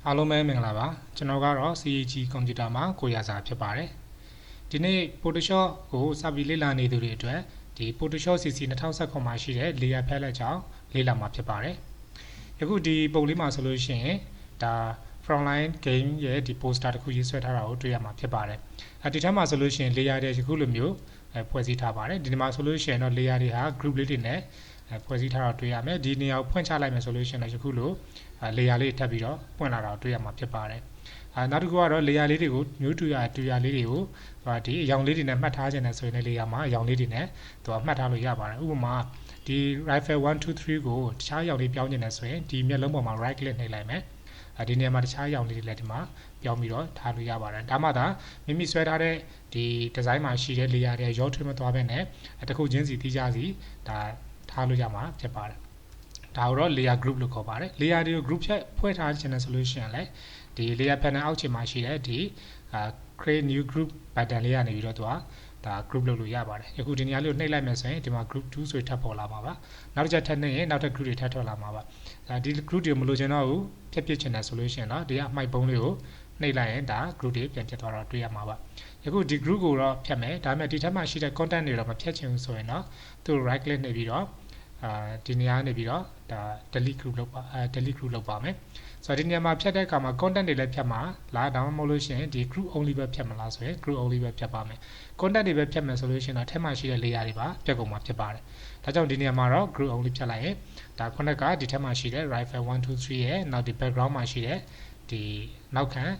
အားလုံးပဲမင်္ဂလာပါကျွန်တော်ကတော့ CAG ကွန်ပျူတာမှာကိုရစာဖြစ်ပါတယ်ဒီနေ့ Photoshop ကိုစပြီးလေ့လာနေသူတွေအတွက်ဒီ Photoshop CC 2019မှာရှိတဲ့ layer palette ကြောင့်လေ့လာမှာဖြစ်ပါတယ်ယခုဒီပုံလေးမှာဆိုလို့ရှိရင်ဒါ frontline game ရဲ့ဒီ poster တစ်ခုရေးဆွဲထားတာကိုတွေ့ရမှာဖြစ်ပါတယ်ဒီထက်မှာဆိုလို့ရှိရင် layer တွေယခုလိုမျိုးဖွဲ့စည်းထားပါတယ်ဒီနေ့မှာဆိုလို့ရှိရင်တော့ layer တွေဟာ group လေးတွေနဲ့ဖွဲ့စည်းထားတာတွေ့ရမယ်ဒီနေရာကိုဖွင့်ချလိုက်မယ်ဆိုလို့ရှိရင်တော့ယခုလိုlayer လေးထပ်ပြီးတော့ပွင့်လာတာကိုတွေ့ရမှာဖြစ်ပါတယ်နောက်တစ်ခုကတော့ layer လေးတွေကိုမျိုးတူရလေးတွေကိုဒီအရောင်လေးတွေနဲ့မှတ်ထားခြင်းနဲ့ဆိုရင်လည်း layer မှာအရောင်လေးတွေနဲ့မှတ်ထားလို့ရပါတယ်ဥပမာဒီ rifle 1 2 3ကိုတခြားအရောင်လေးပြောင်းခြင်းနဲ့ဆိုရင်ဒီမျက်လုံးပေါ်မှာ right click နှိပ်လိုက်မယ်ဒီနေရာမှာတခြားအရောင်လေးတွေလည်းဒီမှာပြောင်းပြီးတော့ထားလို့ရပါတယ်ဒါမှသာမိမိဆွဲထားတဲ့ဒီ design မှာရှိတဲ့ layer တွေရောထွေးမသွားဘဲနဲ့တစ်ခုချင်းစီတိကျစီဒါထားလို့ရမှာဖြစ်ပါတယ်ဒါကိုတော့ layer group လို့ခေါ်ပါတယ် layer တွေကို group ဖြတ်ဖွဲ့ထားခြင်းနဲ့ဆိုလို့ရှိရင်လည်းဒီ layer panel အောက်ခြေမှာရှိတဲ့ဒီ create new group button လေးကနေပြီးတော့သူကဒါ group လုပ်လို့ရပါတယ်ယခုဒီနေရာလေးကိုနှိပ်လိုက်မယ်ဆိုရင်ဒီမှာ group 2ဆိုထပ်ပေါ်လာမှာပါနောက်တစ်ချက်ထပ်နှိပ်ရင်နောက်ထပ် group တွေထပ်ထွက်လာမှာပါဒီ group တွေမလို့ချင်တော့ဘူးဖြတ်ပစ်ချင်တယ်ဆိုလို့ရှိရင်တော့ဒီကအမှိုက်ပုံးလေးကိုနှိပ်လိုက်ရင်ဒါ group တွေပြန်ဖြစ်သွားတော့တွေ့ရမှာပါယခုဒီ group ကိုတော့ဖြတ်မယ်ဒါပေမဲ့ဒီထက်မှရှိတဲ့ content တွေတော့မဖြတ်ချင်ဘူးဆိုရင်တော့သူ right click နှိပ်ပြီးတော့ဒီနေရာနေပြီးတော့ဒါ delete group လောက်ပါdelete group လောက်ပါမယ်ဆိုတော့ဒီနေရာမှာဖြတ်တဲ့အခါမှာ content တွေလည်းဖြတ်မှာလားဒါမှမဟုတ်လို့ရှိရင်ဒီ group only ပဲဖြတ်မလားဆိုရင် group only ပဲဖြတ်ပါမယ် content တွေပဲဖြတ်မယ်ဆိုလို့ရှိရင်တော့ထဲမှာရှိတဲ့ layer တွေပါဖြတ်ကုန်မှာဖြစ်ပါတယ်ဒါကြောင့်ဒီနေရာမှာတော့ group only ဖြတ်လိုက်ရင်ဒါခုနကဒီထဲမှာရှိတဲ့ rifle 1 2 3ရဲ့နောက်ဒီ background မှာရှိတဲ့ဒီနောက်ခံ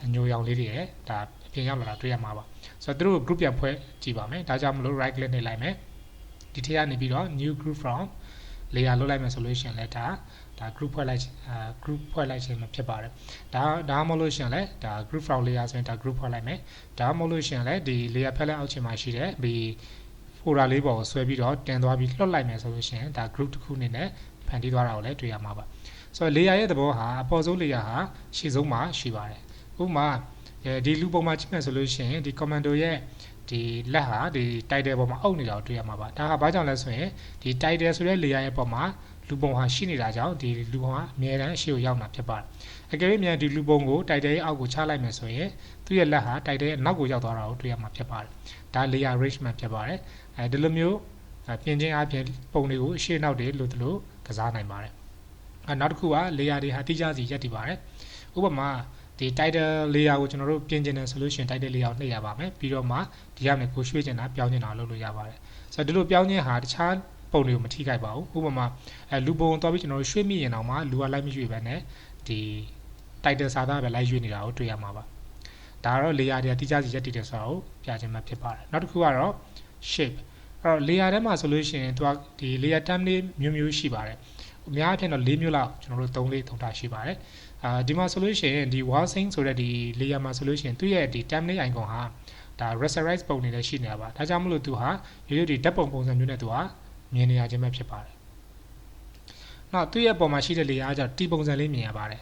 အညိုရောင်လေးတွေရဲ့ဒါအပြင်ရောက်လာတာတွေ့ရမှာပါဆိုတော့သူတို့ group ပြန်ဖွဲ့ကြည့်ပါမယ်ဒါကြောင့်မလို့ right click နှိပ်လိုက်မယ်ဒီထဲကနေပြီးတော့ new group from layer လုပ်လိုက်မယ်ဆိုလို့ရှိရင်လည်းဒါ group ဖွဲ့လိုက်ခြင်းမှာဖြစ်ပါတယ်ဒါမှမဟုတ်လို့ရှိရင်လည်းဒါ group from layer ဆိုရင်ဒါ group ဖွဲ့လိုက်မယ်ဒါမှမဟုတ်လို့ရှိရင်လည်းဒီ layer palette အောက်ခြေမှာရှိတဲ့ဒီ folder လေးပေါ်ကိုဆွဲပြီးတော့တင်သွားပြီးလွှတ်လိုက်မယ်ဆိုလို့ရှိရင်ဒါ group တစ်ခုအနေနဲ့ဖန်တီးသွားတာကိုလည်းတွေ့ရမှာပါဆိုတော့ layer ရဲ့သဘောဟာအပေါ်ဆုံး layer ဟာရှေ့ဆုံးမှာရှိပါတယ်ဥပမာဒီလူပုံမှာကြည့်မယ်ဆိုလို့ရှိရင်ဒီ commando ရဲ့ဒီလက်ဟာဒီ title ပေါ်မှာအုပ်နေတာကိုတွေ့ရမှာပါဒါကဘာကြောင့်လဲဆိုရင်ဒီ title ဆိုတဲ့ layer ရဲ့ပေါ်မှာလူပုံဟာရှိနေတာကြောင့်ဒီလူပုံဟာအမြဲတမ်းအရှိကိုရောက်နေတာဖြစ်ပါတယ်အကယ်၍မြန်ဒီလူပုံကို title ရဲ့အောက်ကိုချလိုက်မယ်ဆိုရင်သူ့ရဲ့လက်ဟာ title ရဲ့နောက်ကိုရောက်သွားတာကိုတွေ့ရမှာဖြစ်ပါတယ်ဒါ layer arrangement ဖြစ်ပါတယ်ဒီလိုမျိုးပြင်ခြင်းအပြင်ပုံတွေကိုအရှိနောက်တွေလို့တို့ကစားနိုင်ပါတယ်နောက်တစ်ခုက layer တွေဟာတိကျစီရပ်တည်ပါတယ်ဥပမာဒီ title layer ကိုကျွန်တော်တို့ပြင်ကျင်တယ်ဆိုလို့ရှိရင် title layer ကိုနှိပ်ရပါမယ်ပြီးတော့မှဒီကနေကိုရွှေ့ကျင်တာပြောင်းကျင်တာလုပ်လို့ရပါတယ်ဆိုတော့ဒီလိုပြောင်းခြင်းဟာတခြားပုံတွေကိုမထိခိုက်ပါဘူးဥပမာလူပုံတော့ပြီးကျွန်တော်တို့ရွှေ့မိရင်တော့မှလူကလိုက်မရွှေ့ပဲနဲ့ဒီ title စာသားပဲလိုက်ရွှေ့နေတာကိုတွေ့ရမှာပါဒါကတော့ layer တွေတိကျစီရပ်တည်တယ်ဆိုတာကိုပြခြင်းမှာဖြစ်ပါတယ်နောက်တစ်ခုကတော့ shape အဲ့တော့ layer ထဲမှာဆိုလို့ရှိရင်သူကဒီ layer term လေးမျိုးရှိပါတယ်အများအပြားတော့၄မျိုးလောက်ကျွန်တော်တို့သုံးထားရှိပါတယ်ဒီမှာဆိုလို့ရှိရင်ဒီ wall sync ဆိုတဲ့ဒီ layer မှာဆိုလို့ရှိရင်သူ့ရဲ့ဒီ template icon ဟာဒါ rasterize ပုံနေလည်းရှိနေတာပါဒါကြောင့်မလို့သူဟာရိုးရိုးဒီဓာတ်ပုံပုံစံမျိုးနဲ့သူဟာမြင်နေရခြင်းပဲဖြစ်ပါတယ်နောက်သူ့ရဲ့ပုံမှာရှိတဲ့ layer ကကျတော့ T ပုံစံလေးမြင်ရပါတယ်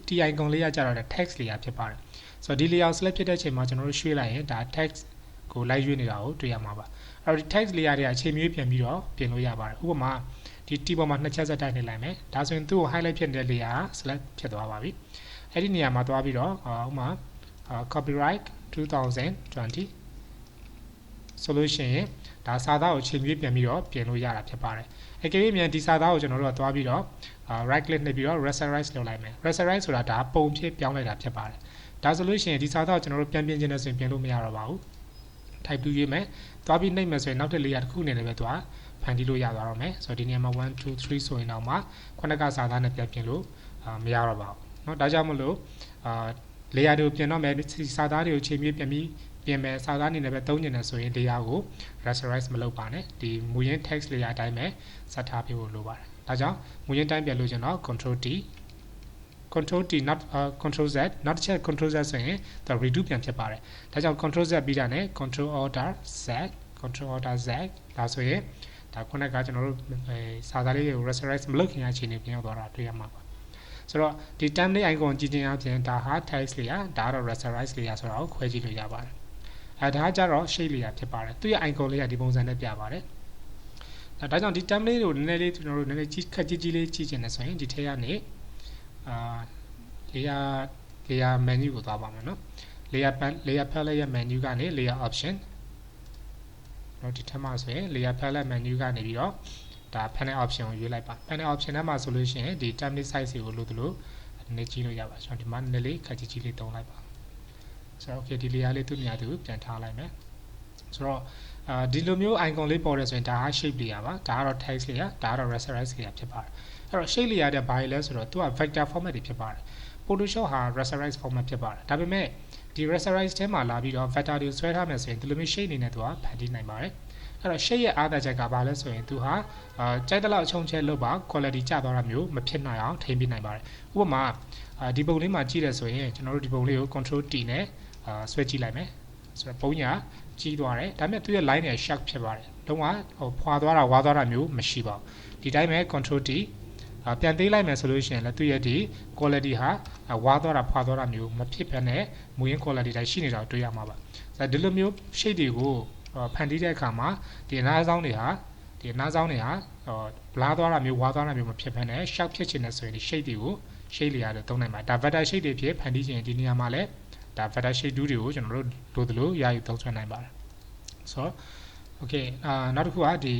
ဒီ icon လေးကကျတော့ text layer ဖြစ်ပါတယ်ဆိုတော့ဒီ layer select ဖြစ်တဲ့အချိန်မှာကျွန်တော်တို့ရွှေ့လိုက်ရင်ဒါ text ကိုလိုက်ရွေးနေတာကိုတွေ့ရမှာပါအဲ့တော့ဒီ text layer တွေကအချိန်မျိုးပြန်ပြီးတော့ပြင်လို့ရပါတယ်ဥပမာဒီ T ပေါ်မှာနှစ်ချက်ဆက်တိုက်နှိပ်လိုက်မယ်ဒါဆိုရင်သူ့ကို highlight ဖြစ်တဲ့ layer က select ဖြစ်သွားပါပြီအဲ့ဒီနေရာမှာသွားပြီးတော့ဥပမာcopyright 2020 solution ဒါစာသားကိုချိန်ပြီးပြန်ပြီးတော့ပြင်လို့ရတာဖြစ်ပါတယ်အကယ်၍မြန်ဒီစာသားကိုကျွန်တော်တို့ကသွားပြီးတော့ right click နှိပ်ပြီးတော့ rasterize လုပ်လိုက်မယ် rasterize ဆိုတာဒါပုံဖြစ်ပြောင်းလိုက်တာဖြစ်ပါတယ်ဒါဆိုလို့ရှိရင်ဒီစာသားကိုကျွန်တော်တို့ပြန်ပြင်ခြင်းနဲ့ဆိုရင်ပြင်လို့မရတော့ပါဘူး type 2ရေးမယ်သွားပြီးနှိပ်မယ်ဆိုရင်နောက်ထပ် layer တစ်ခုအနေနဲ့ပဲသွားဖန်တီးလို့ရသွားတော့မယ်ဆိုတော့ဒီနေရာမှာ1 2 3ဆိုရင်တော့မှခုနကစာသားနဲ့ပြန်ပြင်လို့မရတော့ပါဘူးเนาะဒါကြောင့်မလို့layer တွေကိုပြင်တော့မယ်စာသားတွေကိုချိန်ပြီးပြန်ပြီးပြင်မယ်စာသားအနေနဲ့ပဲသုံးနေတယ်ဆိုရင် layer ကို rasterize မလုပ်ပါနဲ့ဒီမူရင်း text layer အတိုင်းပဲဆက်ထားပေးဖို့လိုပါတယ်ဒါကြောင့်မူရင်းတိုင်းပြန်လို့ကျွန်တော် control T not control Z နောက်တစ်ချက် control Z ဆိုရင်ဒါ redo ပြန်ဖြစ်ပါတယ်ဒါကြောင့် control Z ပြီးတာနဲ့ control alt Z ဒါဆိုရင်ဒါခုနကကျွန်တော်တို့စာသားလေးကို rasterize မလုပ်ခင်အချိန်နဲ့ပြန်ရောက်သွားတာတွေ့ရမှာပါဆိုတော့ဒီ template icon ကြည့်ခြင်းအပြင်ဒါဟာ text layer ဒါကတော့ rasterize layer ဆိုတာကိုခွဲကြည့်လို့ရပါတယ်ဒါကကြတော့ shape layer ဖြစ်ပါတယ်သူ့ရဲ့ icon လေးကဒီပုံစံနဲ့ပြပါတယ်ဒါကြောင့်ဒီ template ကိုနည်းနည်းလေးကျွန်တော်တို့နည်းနည်းခက်ကြီးလေးကြည့်ချင်တယ်ဆိုရင်ဒီထဲကနေ layer menu ကိုသွားပါမယ်နော် layer palette ရဲ့ menu ကနေ layer option နော်ဒီထက်မှဆိုရင် layer palette menu ကနေပြီးတော့ဒါ panel option ကိုရွေးလိုက်ပါ panel option ထဲမှာဆိုလို့ရှိရင်ဒီ template size ကိုလို့တို့နေကြည့်လို့ရပါကျွန်တော်ဒီမှာနည်းလေးခက်ကြီးလေးတုံးလိုက်ပါဆိုတော့ okay ဒီ layer လေးသူ့နေရာသူပြန်ထားလိုက်မယ်ဆိုတော့ဒီလိုမျိုး icon လေးပေါ်တယ်ဆိုရင်ဒါက shape layer ပါဒါကတော့ text layer ဒါကတော့ rasterize layer ဖြစ်ပါတယ်အဲ့တော့ shape layer တဲ့ဘာလဲဆိုတော့သူက vector format တွေဖြစ်ပါတယ် Photoshop ဟာ rasterize format ဖြစ်ပါတယ်ဒါပေမဲ့ဒီ rasterize ထဲမှာလာပြီးတော့ vector တွေဆွဲထားမယ်ဆိုရင်ဒီလိုမျိုး shape အနေနဲ့သူကဖန်တီးနိုင်ပါတယ်အဲ့တော့ shape ရဲ့အားသာချက်ကဘာလဲဆိုရင်သူဟာကြိုက်တဲ့လောက်အချုံချဲလုပ်ပါ quality ကျသွားတာမျိုးမဖြစ်နိုင်အောင်ထိန်းပေးနိုင်ပါတယ်ဥပမာဒီပုံလေးမှာကြည့်ရဆိုရင်ကျွန်တော်တို့ဒီပုံလေးကို control T နဲ့ဆွဲကြည့်လိုက်မယ်ဆိုတော့ပုံညာကြီးသွားတယ်ဒါပေမဲ့သူရဲ့ line တွေ sharp ဖြစ်ပါတယ်လုံးဝဖွာသွားတာဝါသွားတာမျိုးမရှိပါဘူးဒီတိုင်းပဲ control T ပြန်သေးလိုက်မယ်ဆိုလို့ရှိရင်လည်းသူရဲ့ဒီ quality ဟာဝါသွားတာဖွာသွားတာမျိုးမဖြစ်ဘဲနဲ့မူရင်း quality တိုင်းရှိနေတာတွေ့ရမှာပါဆိုတော့ဒီလိုမျိုး shape တွေကိုဖန်တီးတဲ့အခါမှာဒီအနားဆောင်တွေဟာဘလားသွားတာမျိုးဝါသွားတာမျိုးမဖြစ်ဘဲနဲ့ sharp ဖြစ်ချင်တဲ့ဆိုရင်ဒီ shape တွေကို shape layer တွေသုံးနိုင်ပါဒါ vector shape တွေဖြစ်ဖန်တီးခြင်းဒီနေရာမှာလည်းဒါ vector shape တွေကိုကျွန်တော်တို့လိုသလိုယာယူသုံးစွဲနိုင်ပါတယ်ဆိုတော့ okay နောက်တစ်ခုကဒီ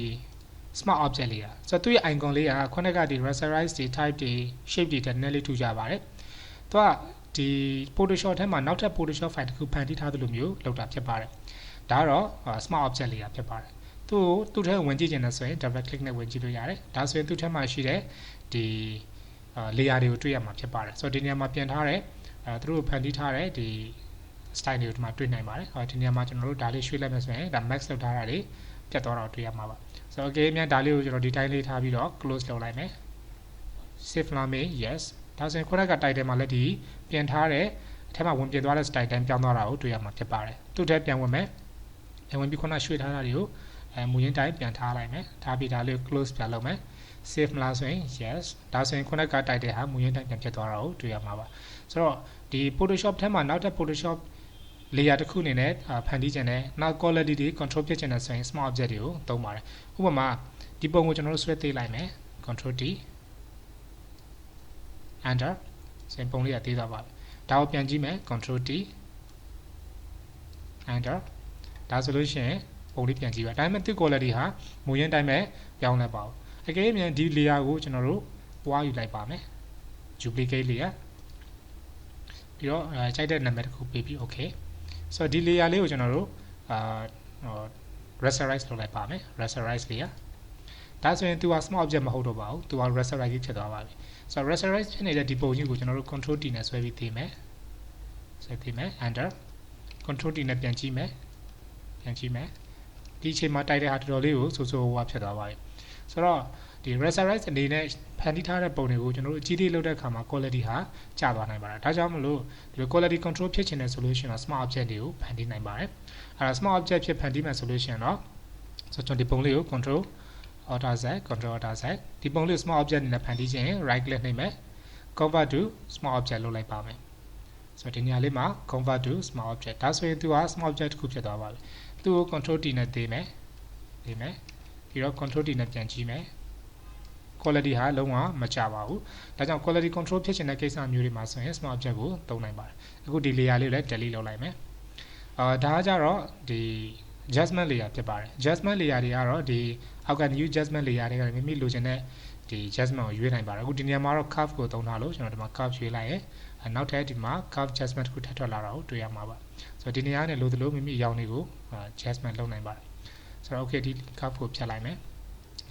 smart object layer ဆိုတော့သူ့ရဲ့ icon လေးကခုနကဒီ rasterize တွေ type တွေ shape တွေတက်နည်းလေးထူကြပါတယ်သူကဒီ Photoshop ထဲမှာနောက်ထပ် Photoshop file တစ်ခုဖန်တီးထားသလိုမျိုးလောက်တာဖြစ်ပါတယ်ဒါကတော့ smart object layer ဖြစ်ပါတယ်သူ့ထဲဝင်ကြည့်ချင်တယ်ဆိုရင် double click နဲ့ဝင်ကြည့်လို့ရတယ်ဒါဆိုရင်သူ့ထဲမှာရှိတဲ့ဒီ layer တွေကိုတွေ့ရမှာဖြစ်ပါတယ်ဆိုတော့ဒီနေရာမှာပြင်ထားတဲ့သူတို့ဖန်တီးထားတဲ့ဒီ style တွေကိုဒီမှာတွေ့နိုင်ပါတယ်ဒီနေရာမှာကျွန်တော်တို့ဒါလေးရွှေ့လိုက်မယ်ဆိုရင်ဒါ max လောက်ထားတာတွေပြတ်သွားတာတွေ့ရမှာပါဆိုတော့ okay မြန်ဒါလေးကိုကျွန်တော်ဒီတိုင်းလေးထားပြီးတော့ close လုပ်လိုက်မယ် save လာမယ် yes ဒါဆိုရင်ခုနက title မှာလည်းဒီပြင်ထားတဲ့အထက်မှာဝင်ပြင်သွားတဲ့ style တိုင်းပြောင်းသွားတာကိုတွေ့ရမှာဖြစ်ပါတယ်သူ့ထဲပြန်ဝင်မယ်ပြန်ဝင်ပြီးခုနရွှေ့ထားတာတွေကိုမူရင်းတိုင်းပြန်ထားလိုက်မယ်ထားပြီးဒါလေးကို close ပြန်လုပ်မယ် save မလားဆိုရင် yes ဒါဆိုရင်ခုနက title ဟာမူရင်းတိုင်းပြန်ဖြစ်သွားတာကိုတွေ့ရမှာပါဆိုတော့ဒီ Photoshop ထဲမှာနောက်ထပ် Photoshop layer တစ်ခုအနေနဲ့ဖန်တီးခြင်းနဲ့နောက် quality တွေ control ဖြစ်ခြင်းနဲ့ဆိုရင် smart object တွေကိုသုံးပါတယ်ဥပမာဒီပုံကိုကျွန်တော်တို့ဆွဲသေးလိုက်မယ် control T enter စင်ပုံလေးကသေးသွားပါပြီဒါကိုပြန်ကြည့်မယ် control T enter ဒါဆိုလို့ရှိရင်ပုံလေးပြန်ကြည့်ပါဒါပေမဲ့သူ quality ဟာမူရင်းတိုင်းပဲပြောင်းလဲပါဘူးအကယ်၍ဒီ layer ကိုကျွန်တော်တို့ပွားယူလိုက်ပါမယ် duplicate layer ပြီးတော့ကြိုက်တဲ့နာမည်တစ်ခုပေးပြီး okay ဆိုတော့ဒီ layer လေးကိုကျွန်တော်တို့rasterize လုပ်လိုက်ပါမယ် rasterize layer ဒါဆိုရင်သူက small object မဟုတ်တော့ပါဘူးသူက rasterize ဖြစ်သွားပါပြီဆိုတော့ rasterize ဖြစ်နေတဲ့ဒီပုံကြီးကိုကျွန်တော်တို့ control T နဲ့ဆွဲပြီးသိမယ်enter control T နဲ့ပြန်ကြည့်မယ်ဒီအချိန်မှာတိုက်တဲ့ဟာတော်တော်လေးကိုဆိုးဝါးဖြစ်သွားပါပြီဆိုတော့ဒီ rasterize အနေနဲ့ဖန်တီးထားတဲ့ပုံတွေကိုကျွန်တော်တို့အကြီးလေးလုပ်တဲ့အခါမှာ quality ဟာကျသွားနိုင်ပါတယ်ဒါကြောင့်မလို့ဒီ quality control ဖြစ်ချင်တဲ့ solution က smart object တွေကိုဖန်တီးနိုင်ပါတယ်အဲ့ဒါ smart object ဖြစ်ဖန်တီးမဲ့ solution တော့ဆိုတော့ဒီပုံလေးကို control alt z ဒီပုံလေးကို smart object အနေနဲ့ဖန်တီးခြင်း right click နှိပ်မယ် convert to smart object လုပ်လိုက်ပါမယ်ဆိုတော့ဒီနေရာလေးမှာ convert to smart object ဒါဆိုရင်သူက smart object တစ်ခုဖြစ်သွားပါပြီသူ့ကို control T နဲ့သေးမယ်ပြီးတော့ control T နဲ့ပြန်ကြည့်မယ် quality ဟာလုံးဝမကျပါဘူးဒါကြောင့် quality control ဖြစ်ချင်တဲ့ကိစ္စမျိုးတွေမှာဆိုရင် smart object ကိုသုံးနိုင်ပါတယ်အခုဒီ layer လေးကိုလည်း delete လုပ်လိုက်မယ်ဒါကကြတော့ဒီ adjustment layer ဖြစ်ပါတယ် adjustment layer တွေကတော့ဒီအောက်က new adjustment layer တွေကမိမိလိုချင်တဲ့ဒီ adjustment ကိုရွေးနိုင်ပါတယ်အခုဒီနေရာမှာတော့ curve ကိုသုံးထားလို့ကျွန်တော်ဒီမှာ curve ရွေးလိုက်ရင်နောက်ထပ်ဒီမှာ curve adjustment တစ်ခုထပ်ထွက်လာတာကိုတွေ့ရမှာပါဆိုတော့ဒီနေရာနဲ့လိုသလိုမိမိအရောင်တွေကို adjustment လုပ်နိုင်ပါတယ်ဆိုတော့ okay ဒီ curve ကိုဖြတ်လိုက်မယ်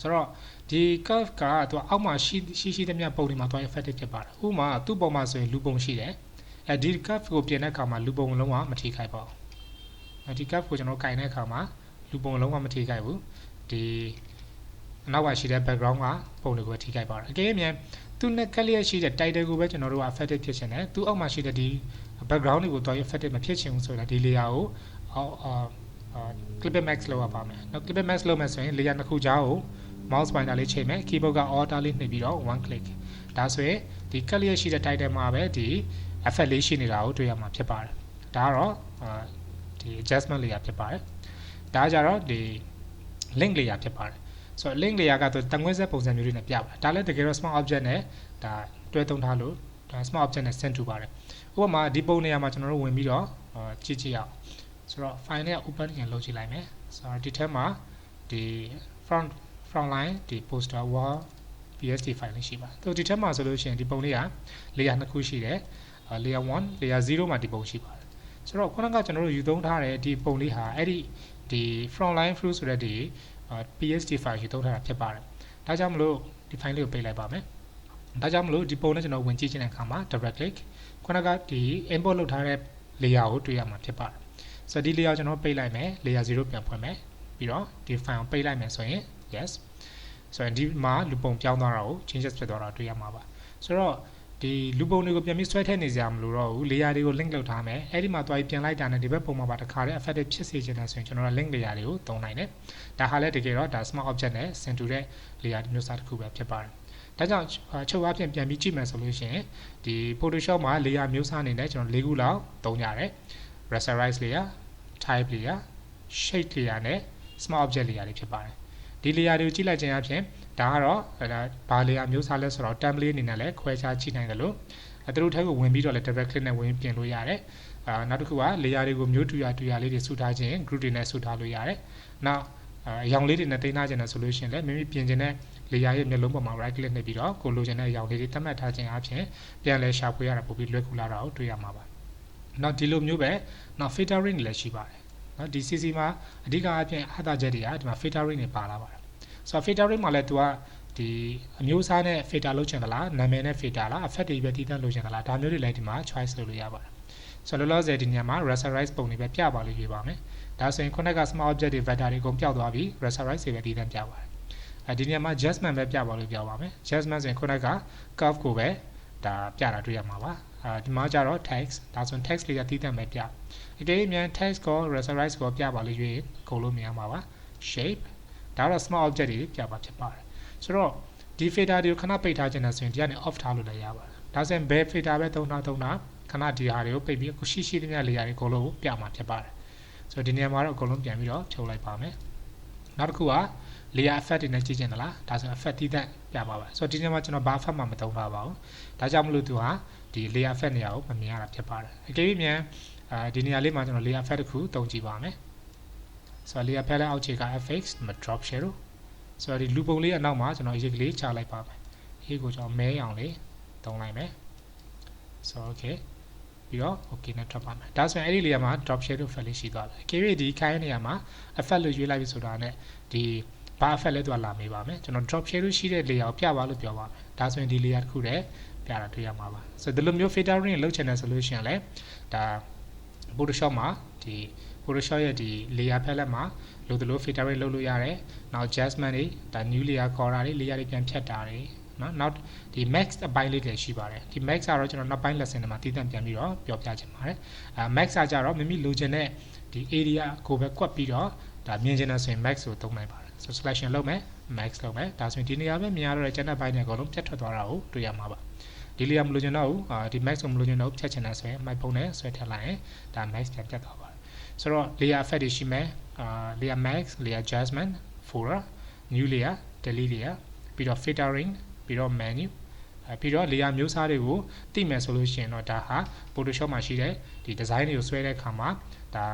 ဆိုတော့ဒီ curve ကသူအောက်မှာရှိသမျှပုံတွေမှာသွား effective ဖြစ်ပါတယ်ဥပမာသူ့ပုံမှာဆိုရင်လူပုံရှိတယ်ဒီ curve ကိုပြင်တဲ့အခါမှာလူပုံလုံးဝမထိခိုက်ပါဘူးဒီ curve ကိုကျွန်တော်ကင်တဲ့အခါမှာလူပုံလုံးဝမထိခိုက်ဘူးဒီအနောက်ကရှိတဲ့ background ကပုံတွေကိုထိခိုက်ပါတယ်အကယ်၍သူနဲ့ကလျက်ရှိတဲ့ title ကိုပဲကျွန်တော်တို့က effective ဖြစ်ချင်တယ်သူအောက်မှာရှိတဲ့ဒီ background တွေကိုသွား effective မဖြစ်ချင်ဘူးဆိုတော့ဒီ layer ကိုclip max လောက်ရပါမယ်နောက် clip max လောက်မယ်ဆိုရင် layer နှစ်ခုကြားကို mouse pointer လေးချိန်မယ် keyboard က alt လေးနှိပ်ပြီးတော့ one click ဒါဆိုရင်ဒီကလျက်ရှိတဲ့ title မှာပဲဒီ effect လေးရှိနေတာကိုတွေ့ရမှာဖြစ်ပါတယ်ဒါကတော့ဒီ adjustment layer ဖြစ်ပါတယ်ဒါကြတော့ဒီ link layer ဖြစ်ပါတယ်ဆိုတော့ link layer ကတော့တငွေ့ဆက်ပုံစံမျိုးတွေနဲ့ပြပါတယ်ဒါလည်းတကယ်တော့ smart object နဲ့ဒါတွဲသုံးထားလို့ ဒါ smart object နဲ့ send to ပါတယ်ဥပမာဒီပုံနေရာမှာကျွန်တော်တို့ဝင်ပြီးတော့ကြည့်ကြည့်အောင်ဆိုတော့ file နဲ့ open ပြန်လုပ်ကြည့်လိုက်မယ်ဆိုတော့ဒီထဲမှာဒီ front line ဒီ poster wall PSD file လေးရှိပါတယ်ဒီထဲမှာဆိုလို့ရှိရင်ဒီပုံလေးက layer 2ခုရှိတယ် layer 1 layer 0မှာဒီပုံရှိပါတယ်ဆိုတော့ခုနကကျွန်တော်တို့ယူသုံးထားတဲ့ဒီပုံလေးဟာအဲ့ဒီ front line fruit ဆိုတဲ့ဒီ PSD file ယူသုံးထားတာဖြစ်ပါတယ်ဒါကြောင့်မလို့ဒီ file လေးကိုပိတ်လိုက်ပါမယ်ဒါကြောင့်မလို့ဒီပုံနဲ့ကျွန်တော်ဝင်ကြည့်ခြင်းတဲ့အခါမှာ double click ခုနကဒီ import လုပ်ထားတဲ့ layer ကိုတွေ့ရမှာဖြစ်ပါတယ်ဆိုတော့ဒီ layer ကျွန်တော်ပိတ်လိုက်မယ် layer 0ပြန်ဖွင့်မယ်ပြီးတော့ဒီ file ကိုပိတ်လိုက်မယ်ဆိုရင် yes ဆိုရင်ဒီမှာလူပုံပြောင်းသွားတာကို changes ဖြစ်သွားတာတွေ့ရမှာပါဆိုတော့ဒီလူပုံတွေကိုပြန်ပြီးဆွဲထည့်နေကြမလို့တော့ဘူး layer တွေကို link လုပ်ထားမယ်အဲ့ဒီမှာသွားပြီးပြန်လိုက်တာနဲ့ဒီဘက်ပုံမှာပါတခါတည်း effective ဖြစ်စေချင်တယ်ဆိုရင်ကျွန်တော်တို့ link layer တွေကိုသုံးနိုင်တယ်ဒါဟာလည်းတကယ်တော့ဒါ smart object နဲ့ send to တဲ့ layer မျိုးစားတစ်ခုပဲဖြစ်ပါတယ်ဒါကြောင့်ချုပ်အပြင်ပြန်ပြီးကြည့်မယ်ဆိုလို့ရှိရင်ဒီ Photoshop မှာ layer မျိုးစားအနေနဲ့ကျွန်တော်၄ခုလောက်သုံးကြတယ် rasterize layer type layer shape layer နဲ့ smart object layer တွေဖြစ်ပါတယ်ဒီ layer တွေကိုကြည့်လိုက်ခြင်းအပြင်ဒါကတော့ဘာ layer မျိုးစားလဲဆိုတော့ template အနေနဲ့လည်းခွဲခြားကြည့်နိုင်တယ်လို့သူတို့ထဲကိုဝင်ပြီးတော့လည်း double click နဲ့ဝင်ပြင်လို့ရတယ်နောက်တစ်ခုက layer တွေကိုမျိုးတူရလေးတွေစုထားခြင်း group တွေနဲ့စုထားလို့ရတယ်နောက်အရောင်လေးတွေနဲ့တင်ထားခြင်းနဲ့ဆိုလို့ရှိရင်လည်းမိမိပြင်ခြင်းနဲ့ layer ရဲ့မျက်လုံးပေါ်မှာ right click နဲ့ပြီးတော့ကိုလိုချင်တဲ့အရောင်လေးတွေသတ်မှတ်ထားခြင်းအပြင်ပြန်လဲရှာဖွေရတာပိုပြီးလွယ်ကူလာတာကိုတွေ့ရမှာပါနောက်ဒီလိုမျိုးပဲနောက် filtering လည်းရှိပါတယ်နော်ဒီ CC မှာအဓိကအပြင်အားသာချက်တွေကဒီမှာ filtering တွေပါလာပါတယ်ဆိုတော့ filtering မှာလည်းသူကဒီအမျိုးအစားနဲ့ filter လုပ်ချင်သလားနာမည်နဲ့ filter လား effect တွေပဲတည်တံ့လုပ်ချင်သလားဒါမျိုးတွေလည်းဒီမှာ choice လုပ်လို့ရပါတယ်ဆိုတော့လောလောဆယ်ဒီညမှာ rasterize ပုံတွေပဲပြပါလို့ရွေးပါမယ်ဒါဆိုရင်ခုနက smart object တွေ vector တွေအကုန်ပျောက်သွားပြီ rasterize တွေပဲတည်တံ့ပြပါတယ်ဒီညမှာ adjustment ပဲပြပါလို့ပြောပါမယ် adjustment ဆိုရင်ခုနက curve ကိုပဲဒါပြတာတွေ့ရမှာပါဒီမှာကျတော့ text ဒါဆိုရင် text လေးကတည်တံ့ပဲပြအကယ်၍မြန် text ကို rasterize ကိုပြပါလို့ရွေးကုန်လို့မရမှာပါ shape ဒါတော့ smart object တွေပြပါဖြစ်ပါတယ်ဆိုတော့ဒီ filter တွေကိုခဏပိတ်ထားခြင်းနဲ့ဆိုရင်ဒီကနေ off ထားလို့လည်းရပါတယ်ဒါဆိုရင်ဘယ် filter ပဲသုံးတာခဏဒီဟာတွေကိုပိတ်ပြီးအခုရှိသမျှ layer တွေအကုန်လုံးပြမှာဖြစ်ပါတယ်ဆိုတော့ဒီနေရာမှာတော့အကုန်လုံးပြန်ပြီးတော့ချုပ်လိုက်ပါမယ်နောက်တစ်ခုက layer effect တွေနဲ့ကြည့်ချင်သလားဒါဆို effect တည်တံ့ပြပါပါဆိုတော့ဒီနေရာမှာကျွန်တော်ဘာ effect မှမသုံးထားပါဘူးဒါကြောင့်မလို့သူဟာဒီ layer effect နေရာကိုမမြင်ရတာဖြစ်ပါတယ်အကယ်၍မြန်ဒီနေရာလေးမှာကျွန်တော် layer effect တစ်ခုသုံးကြည့်ပါမယ်ဆိုတော့ layer effect ရဲ့အောက်ခြေက fx drop shadowဆိုတော့ဒီလူပုံလေးအနောက်မှာကျွန်တော်အရေးကလေးချလိုက်ပါမယ်အရေးကိုကျွန်တော်မဲအောင်လေးသုံးလိုက်မယ်ဆိုတော့ okay ပြီးတော့ okay နဲ့ထွက်ပါမယ်ဒါဆိုရင်အဲ့ဒီ layer မှာ drop shadow effect လေးရှိသွားတယ် carry ဒီခိုင်းနေရာမှာ effect လို့ရွေးလိုက်ပြီဆိုတာနဲ့ဒီဘာ effect လဲသူကလာမေးပါမယ်ကျွန်တော် drop shadow ရှိတဲ့ layer ကိုပြပါလို့ပြောပါမယ်ဒါဆိုရင်ဒီ layer တစ်ခုတည်းပြတာတွေ့ရမှာပါဆိုတော့ဒီလိုမျိုး filtering လုပ်ချင်တယ်ဆိုလို့ရှိရင်လည်းဒါ Photoshop မှာဒီ Photoshop ရဲ့ဒီ layer palette မှာလို့ဒီလို filtering လုပ်လို့ရတယ်နောက် adjustment တွေဒါ new layer ခေါ်တာတွေ layer တွေပြန်ဖြတ်တာတွေနော်နောက်ဒီ max အပိုင်းလေးတွေရှိပါတယ်ဒီ max ကတော့ကျွန်တော်နောက်ပိုင်း lesson တွေမှာတည်တံ့ပြန်ပြီးတော့ပြောပြချင်ပါတယ်max ကကြတော့မိမိလိုချင်တဲ့ဒီ area ကိုပဲကွက်ပြီးတော့ဒါမြင်ချင်တဲ့ဆိုရင် max ကိုသုံးနိုင်ပါတယ်ဆို selection လုပ်မယ် max လုပ်မယ်ဒါဆိုရင်ဒီနေရာပဲမြင်ရတော့တဲ့ကျန်တဲ့ဘိုင်းတွေအကုန်လုံးပြတ်ထွက်သွားတာကိုတွေ့ရမှာပါဒီ layer မလိုချင်တော့ဘူးဒီ max ကိုမလိုချင်တော့ဖြတ်ချင်တယ်ဆိုရင် mic ပုံနဲ့ဆွဲထည့်လိုက်ရင်ဒါ max ပြန်ပြတ်သွားပါတယ်ဆိုတော့ layer effect တွေရှိမယ်layer max layer adjustment folder new layer delete layer ပြီးတော့ filtering ပြီးတော့ menu ပြီးတော့ layer မျိုးစားတွေကိုသိမယ်ဆိုလို့ရှိရင်တော့ဒါဟာ Photoshop မှာရှိတဲ့ဒီ design တွေကိုဆွဲတဲ့အခါမှာဒါ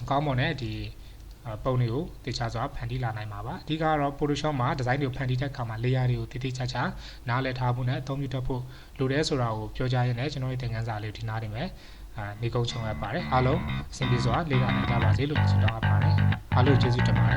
အကောင်းမွန်တဲ့ဒီပုံတွေကိုတခြားစွာဖန်တီးလာနိုင်မှာပါအဓိကတော့ Photoshop မှာ design တွေကိုဖန်တီးတဲ့အခါမှာ layer တွေကိုတည်တည်ချာချာနားလည်ထားဖို့နဲ့အသုံးပြုတတ်ဖို့လိုတယ်ဆိုတာကိုပြောကြားရင်းနဲ့ကျွန်တော်ရဲ့သင်ခန်းစာလေးကိုဒီနားနေမယ်နေကုန်းချုံရပါတယ်အားလုံးအဆင်ပြေစွာလေ့လာနိုင်ကြပါစေလို့ဆုတောင်းအပ်ပါတယ်အားလုံးကျေးဇူးတင်ပါတယ်